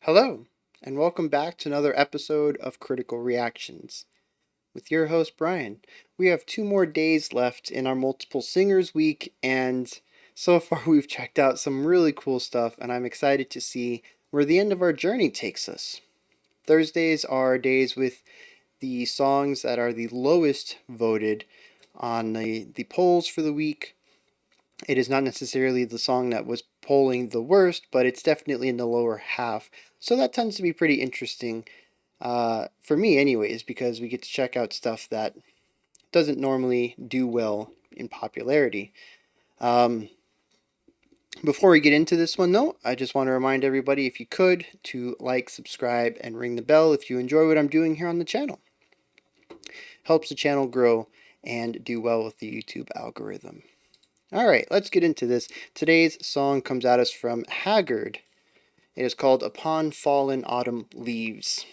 Hello, and welcome back to another episode of Critical Reactions. With your host, Bryan. We have 2 more days left in our Multiple Singers week, and so far we've checked out some really cool stuff, and I'm excited to see where the end of our journey takes us. Thursdays are days with the songs that are the lowest voted on the polls for the week. It is not necessarily the song that was polling the worst, but it's definitely in the lower half. So that tends to be pretty interesting, for me anyways, because we get to check out stuff that doesn't normally do well in popularity. Before we get into this one though, I just want to remind everybody, if you could, to like, subscribe, and ring the bell if you enjoy what I'm doing here on the channel. Helps the channel grow and do well with the YouTube algorithm. Alright, let's get into this. Today's song comes at us from Haggard. It is called Upon Fallen Autumn Leaves.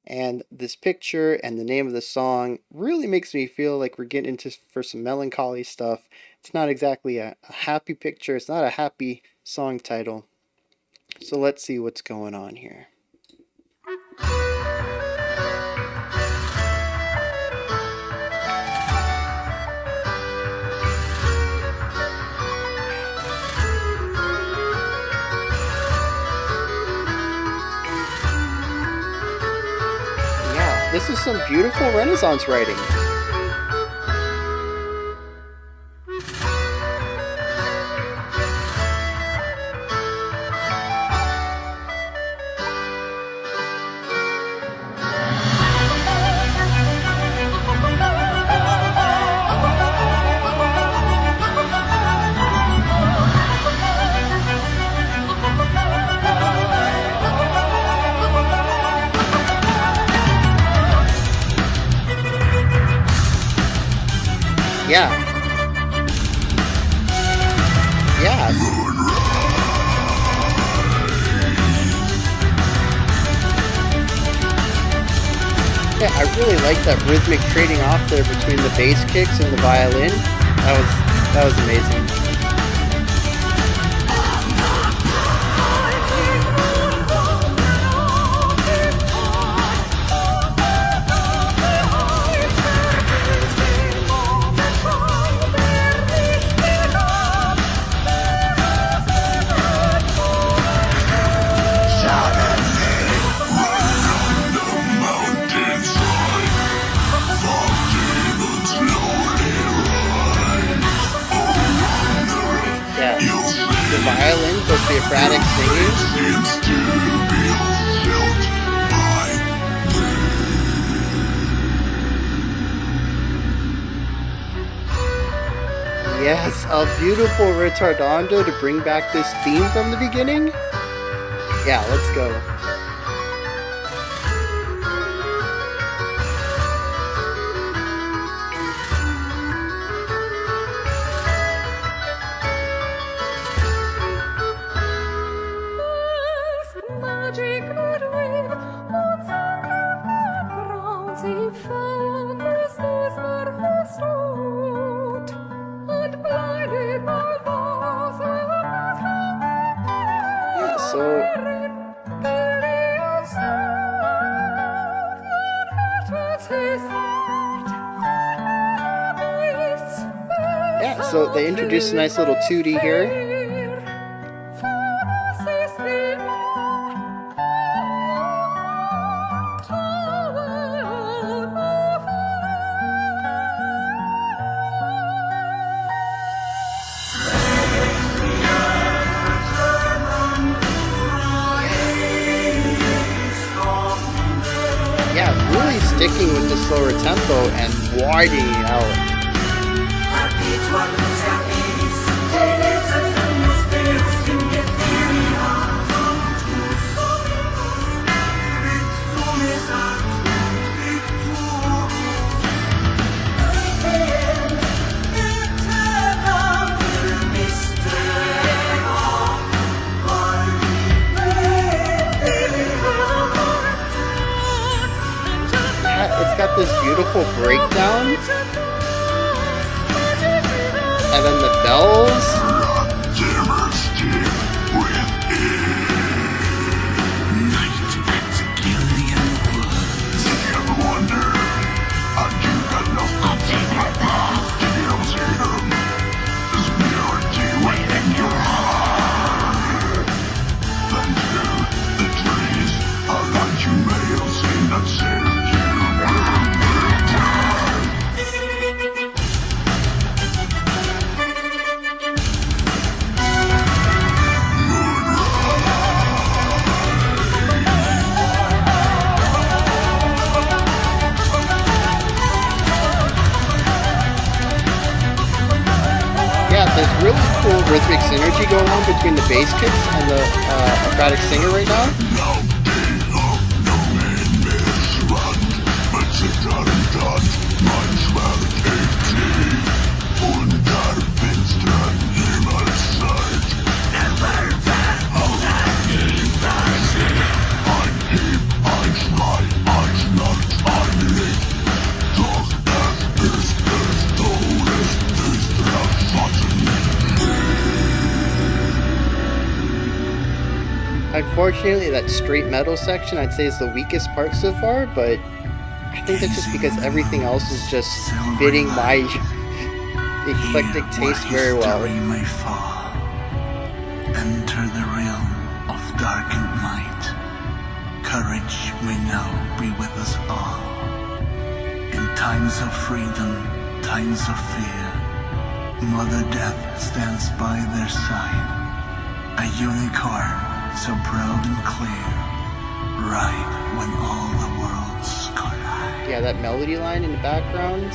And this picture and the name of the song really makes me feel like we're getting into for some melancholy stuff. It's not exactly a happy picture. It's not a happy song title. So let's see what's going on here. This is some beautiful Renaissance writing. Yeah. Yes. Yeah, I really like that rhythmic trading off there between the bass kicks and the violin. That was amazing. The violin plus the operatic singing. Yes, a beautiful ritardando to bring back this theme from the beginning. Yeah, let's go. So they introduced a nice little tootie here. Yeah, really sticking with the slower tempo and widening it out. It's got this beautiful breakdown, and then the bells. synergy going on between the bass kicks and the operatic singer right now. Unfortunately, that straight metal section I'd say is the weakest part so far, but I think that's just because everything else is just fitting my eclectic taste very well. May fall. Enter the realm of darkened might. Courage may now be with us all. In times of freedom, times of fear, Mother Death stands by their side. A unicorn so proud and clear, right when all the worlds collide. Yeah, that melody line in the background.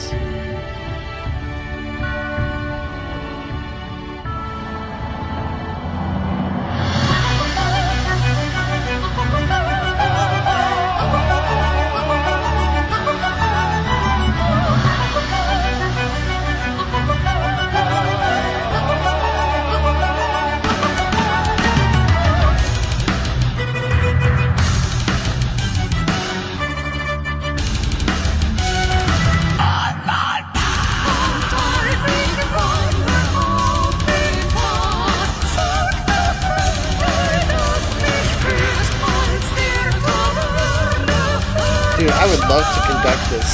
Dude, I would love to conduct this.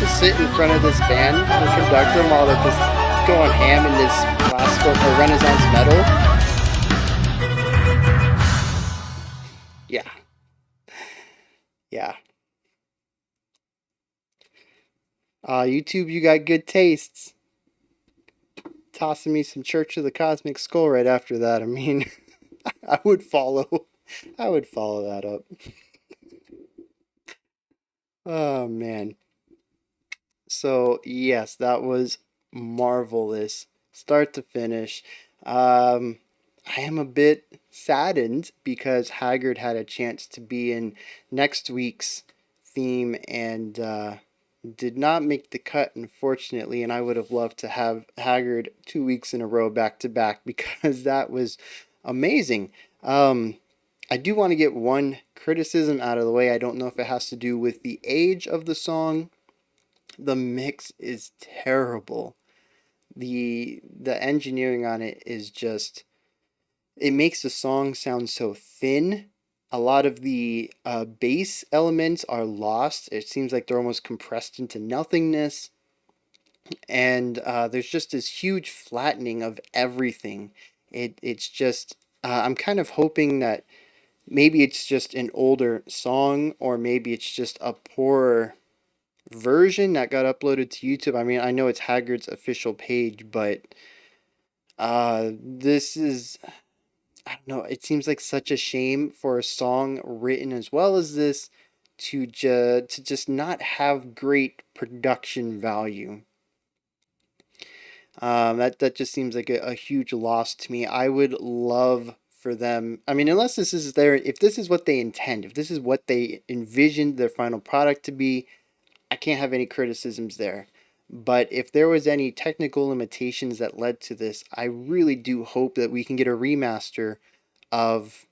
Just sit in front of this band and conduct them while they're just going ham in this classical or Renaissance metal. Yeah. Yeah. YouTube, you got good tastes. Tossing me some Church of the Cosmic Skull right after that. I mean, I would follow that up. Oh man. So yes, that was marvelous, start to finish. I am a bit saddened because Haggard had a chance to be in next week's theme and did not make the cut, unfortunately. And I would have loved to have Haggard 2 weeks in a row back to back because that was amazing. I do want to get one criticism out of the way. I don't know if it has to do with the age of the song. The mix is terrible. The engineering on it is just, it makes the song sound so thin. A lot of the bass elements are lost. It seems like they're almost compressed into nothingness. And there's just this huge flattening of everything. It's just, I'm kind of hoping that maybe it's just an older song, or maybe it's just a poorer version that got uploaded to YouTube. I mean, I know it's Haggard's official page, but this is, I don't know, it seems like such a shame for a song written as well as this to just not have great production value. That just seems like a huge loss to me. I would love for them. I mean, unless this is if this is what they intend, if this is what they envisioned their final product to be, I can't have any criticisms there. But if there was any technical limitations that led to this, I really do hope that we can get a remaster of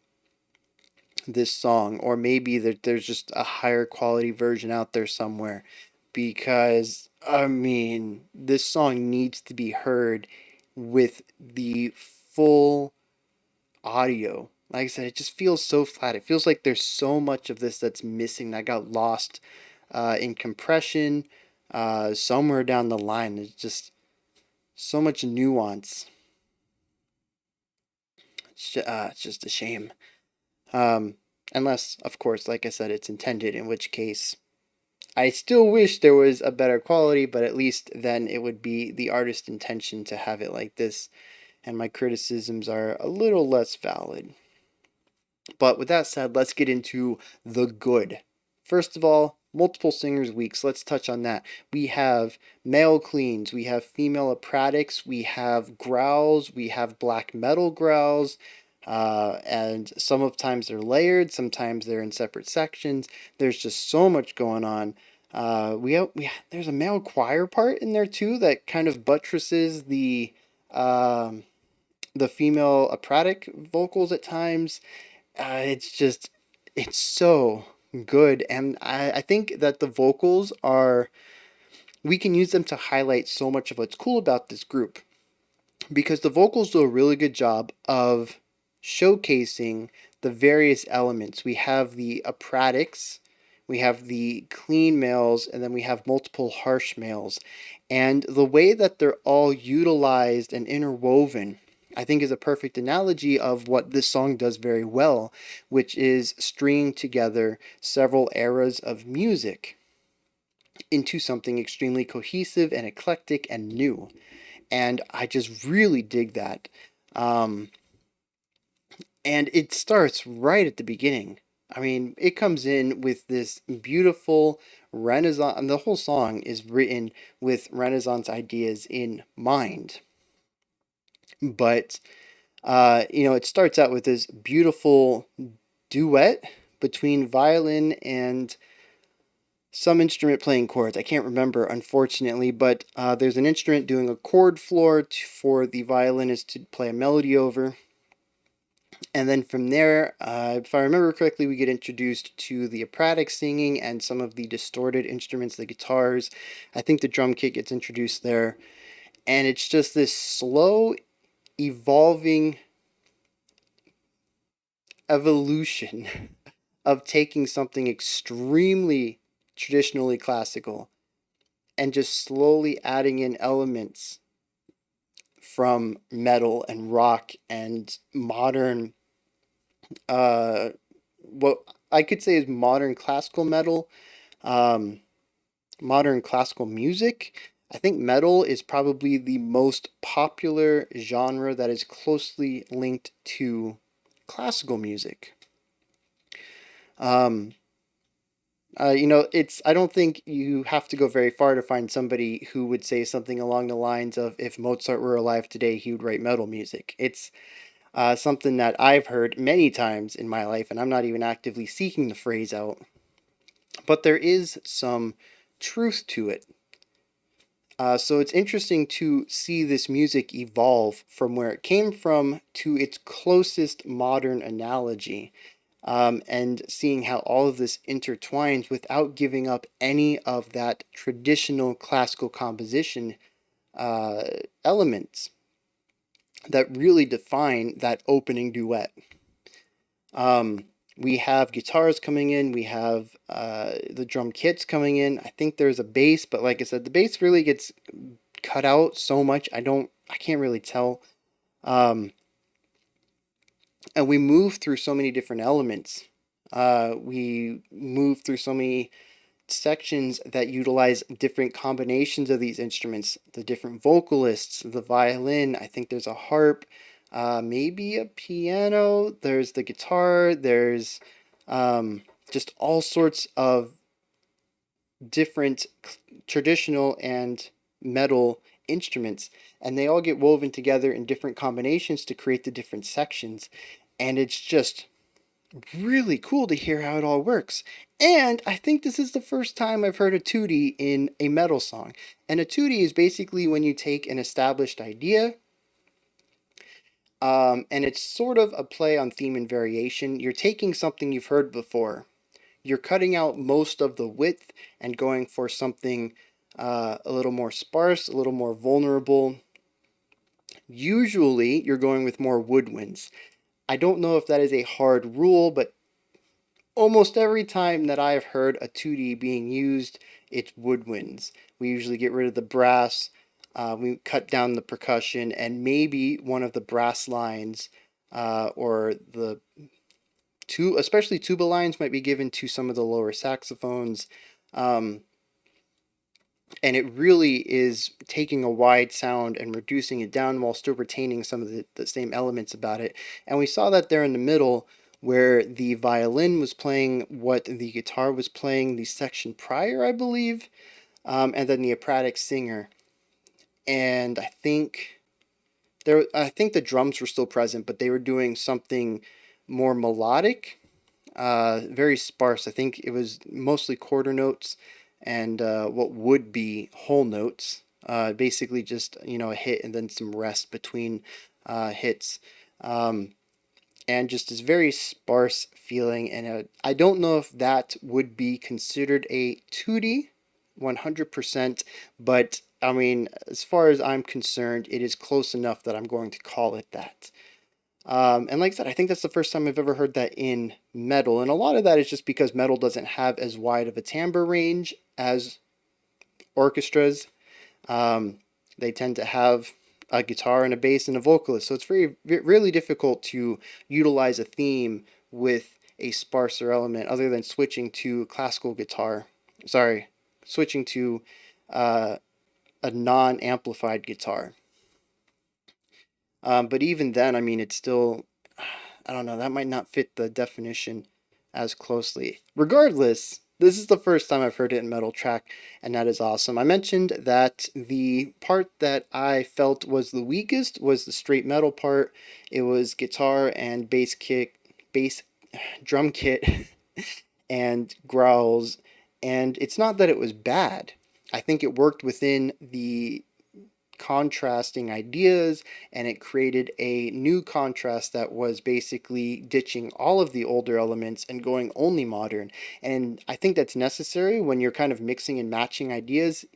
this song, or maybe there's just a higher quality version out there somewhere, because I mean, this song needs to be heard with the full audio. Like I said, it just feels so flat. It feels like there's so much of this that's missing that got lost in compression somewhere down the line. There's just so much nuance. It's just a shame. Unless, of course, like I said, it's intended, in which case I still wish there was a better quality, but at least then it would be the artist's intention to have it like this, and my criticisms are a little less valid. But with that said, let's get into the good. First of all, multiple singers weeks. Let's touch on that. We have male cleans, we have female opratics, we have growls, we have black metal growls, and sometimes they're layered, sometimes they're in separate sections. There's just so much going on. There's a male choir part in there too that kind of buttresses um the female operatic vocals at times. It's so good. And I think that the vocals are, we can use them to highlight so much of what's cool about this group because the vocals do a really good job of showcasing the various elements. We have the operatics, we have the clean males, and then we have multiple harsh males. And the way that they're all utilized and interwoven, I think, is a perfect analogy of what this song does very well, which is stringing together several eras of music into something extremely cohesive and eclectic and new. And I just really dig that. Um, and it starts right at the beginning. I mean, it comes in with this beautiful Renaissance, and the whole song is written with Renaissance ideas in mind. But it starts out with this beautiful duet between violin and some instrument playing chords. I can't remember, unfortunately, but there's an instrument doing a chord floor for the violinist to play a melody over. And then from there, if I remember correctly, we get introduced to the operatic singing and some of the distorted instruments, the guitars. I think the drum kit gets introduced there. And it's just this slow, evolving evolution of taking something extremely traditionally classical and just slowly adding in elements from metal and rock and modern, what I could say is modern classical metal, um, modern classical music. I think metal is probably the most popular genre that is closely linked to classical music. Um, it's, I don't think you have to go very far to find somebody who would say something along the lines of, if Mozart were alive today, he would write metal music. It's something that I've heard many times in my life, and I'm not even actively seeking the phrase out. But there is some truth to it. So it's interesting to see this music evolve from where it came from to its closest modern analogy, and seeing how all of this intertwines without giving up any of that traditional classical composition uh, elements that really define that opening duet. Um, we have guitars coming in, we have the drum kits coming in. I think there's a bass, but like I said, the bass really gets cut out so much. I can't really tell. Um, and we move through so many different elements. We move through so many sections that utilize different combinations of these instruments, the different vocalists, the violin. I think there's a harp, maybe a piano. There's the guitar. There's just all sorts of different traditional and metal instruments, and they all get woven together in different combinations to create the different sections. And it's just really cool to hear how it all works. And I think this is the first time I've heard a tootie in a metal song. And a tootie is basically when you take an established idea, and it's sort of a play on theme and variation. You're taking something you've heard before, you're cutting out most of the width and going for something a little more sparse, a little more vulnerable. Usually, you're going with more woodwinds. I don't know if that is a hard rule, but almost every time that I've heard a 2D being used, it's woodwinds. We usually get rid of the brass, we cut down the percussion, and maybe one of the brass lines or the especially tuba lines might be given to some of the lower saxophones. Um, and it really is taking a wide sound and reducing it down while still retaining some of the same elements about it. And we saw that there in the middle where the violin was playing what the guitar was playing the section prior, I believe, and then the operatic singer. And I think the drums were still present, but they were doing something more melodic, very sparse. I think it was mostly quarter notes and what would be whole notes. Basically, just a hit and then some rest between hits, and just this very sparse feeling. And I don't know if that would be considered a tootie, 100%, but I mean, as far as I'm concerned, it is close enough that I'm going to call it that. And like I said, I think that's the first time I've ever heard that in metal. And a lot of that is just because metal doesn't have as wide of a timbre range as orchestras. Um, they tend to have a guitar and a bass and a vocalist. So it's really difficult to utilize a theme with a sparser element other than switching to classical guitar. Sorry, switching to uh, a non amplified guitar. But even then, I mean, it's still, I don't know, that might not fit the definition as closely. Regardless, this is the first time I've heard it in metal track, and that is awesome. I mentioned that the part that I felt was the weakest was the straight metal part. It was guitar and bass drum kit and growls, and it's not that it was bad. I think it worked within the contrasting ideas, and it created a new contrast that was basically ditching all of the older elements and going only modern. And I think that's necessary when you're kind of mixing and matching ideas.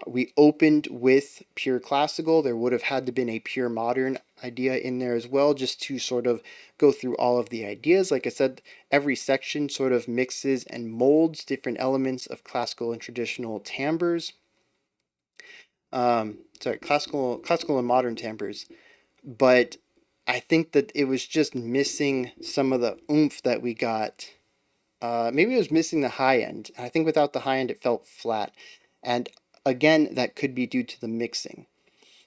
We opened with pure classical. There would have had to been a pure modern idea in there as well, just to sort of go through all of the ideas. Like I said, every section sort of mixes and molds different elements of classical and traditional timbres. Sorry, classical and modern timbres, but I think that it was just missing some of the oomph that we got. Maybe it was missing the high end. I think without the high end, it felt flat, and again, that could be due to the mixing.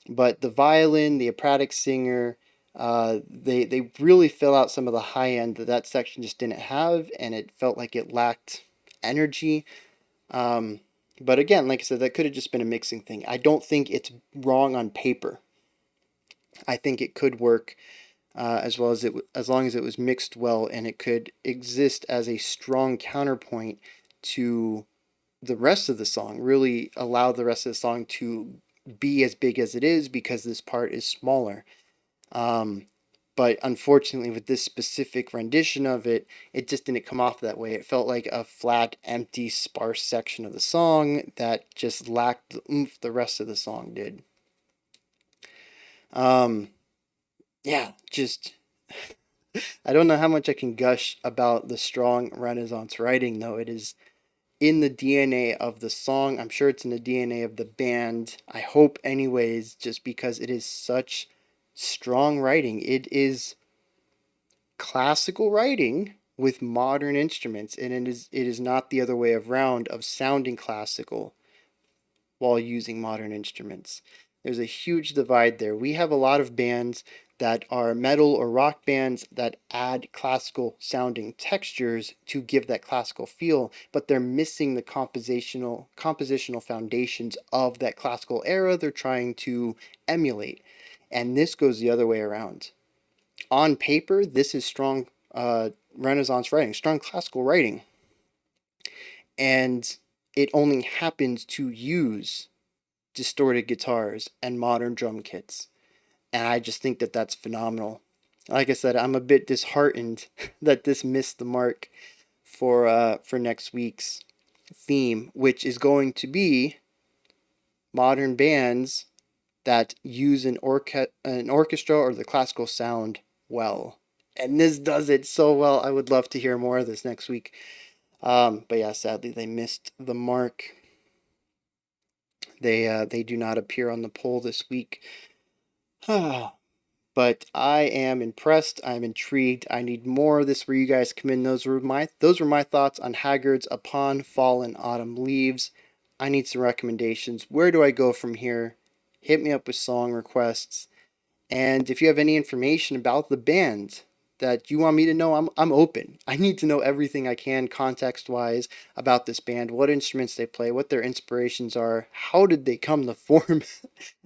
But the violin, the operatic singer, they really fill out some of the high end that that section just didn't have, and it felt like it lacked energy. Um, but again, like I said, that could have just been a mixing thing. I don't think it's wrong on paper. I think it could work as well as long as it was mixed well, and it could exist as a strong counterpoint to the rest of the song. Really allow the rest of the song to be as big as it is because this part is smaller. Um, but unfortunately, with this specific rendition of it, it just didn't come off that way. It felt like a flat, empty, sparse section of the song that just lacked the oomph the rest of the song did. Um, yeah, just I don't know how much I can gush about the strong Renaissance writing, though. It is in the DNA of the song. I'm sure it's in the DNA of the band. I hope, anyways, just because it is such strong writing. It is classical writing with modern instruments, and it is not the other way around of sounding classical while using modern instruments. There's a huge divide there. We have a lot of bands that are metal or rock bands that add classical sounding textures to give that classical feel, but they're missing the compositional foundations of that classical era they're trying to emulate. And this goes the other way around. On paper, this is strong Renaissance writing, strong classical writing, and it only happens to use distorted guitars and modern drum kits. And I just think that that's phenomenal. Like I said, I'm a bit disheartened that this missed the mark for next week's theme, which is going to be modern bands that use an orchestra or the classical sound well. And this does it so well. I would love to hear more of this next week. But yeah, sadly they missed the mark. They do not appear on the poll this week. But I am impressed. I'm intrigued. I need more of this where you guys come in. Those were my thoughts on Haggard's Upon Fallen Autumn Leaves. I need some recommendations. Where do I go from here? Hit me up with song requests. And if you have any information about the band, that you want me to know, I'm open. I need to know everything I can context wise about this band, what instruments they play, what their inspirations are, how did they come to form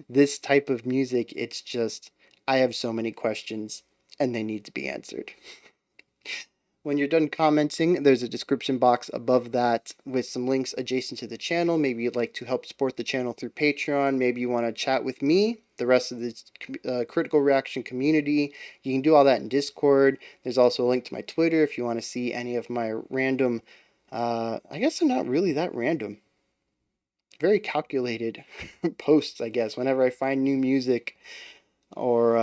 this type of music. It's just, I have so many questions and they need to be answered. When you're done commenting, there's a description box above that with some links adjacent to the channel. Maybe you'd like to help support the channel through Patreon. Maybe you want to chat with me, the rest of the Critical Reaction community. You can do all that in Discord. There's also a link to my Twitter if you want to see any of my random, I guess they're not really that random, very calculated posts, I guess. Whenever I find new music or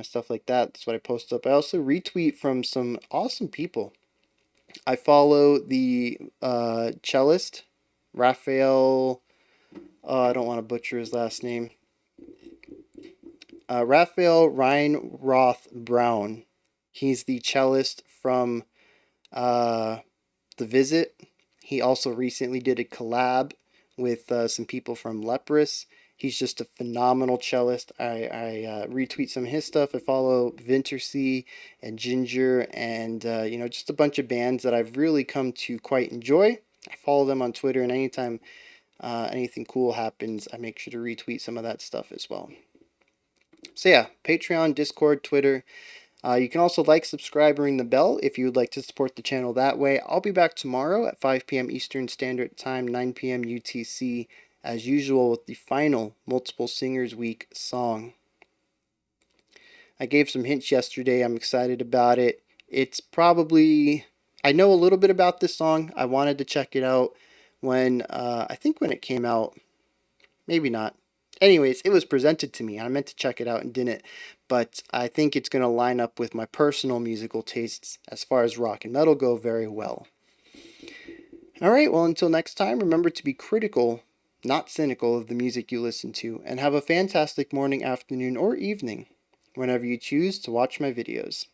stuff like that, that's what I post up. I also retweet from some awesome people. I follow the cellist Raphael. I don't want to butcher his last name. Raphael Reinroth Brown. He's the cellist from The Visit. He also recently did a collab with some people from Leprous. He's just a phenomenal cellist. I retweet some of his stuff. I follow Vintersea and Ginger and, just a bunch of bands that I've really come to quite enjoy. I follow them on Twitter, and anytime anything cool happens, I make sure to retweet some of that stuff as well. So yeah, Patreon, Discord, Twitter. You can also like, subscribe, and ring the bell if you would like to support the channel that way. I'll be back tomorrow at 5 p.m. Eastern Standard Time, 9 p.m. UTC, as usual, with the final Multiple Singers Week song. I gave some hints yesterday. I'm excited about it. It's probably... I know a little bit about this song. I wanted to check it out when... I think when it came out. Maybe not. Anyways, it was presented to me. I meant to check it out and didn't. But I think it's going to line up with my personal musical tastes as far as rock and metal go very well. Alright, well, until next time, remember to be critical, not cynical, of the music you listen to, and have a fantastic morning, afternoon, or evening whenever you choose to watch my videos.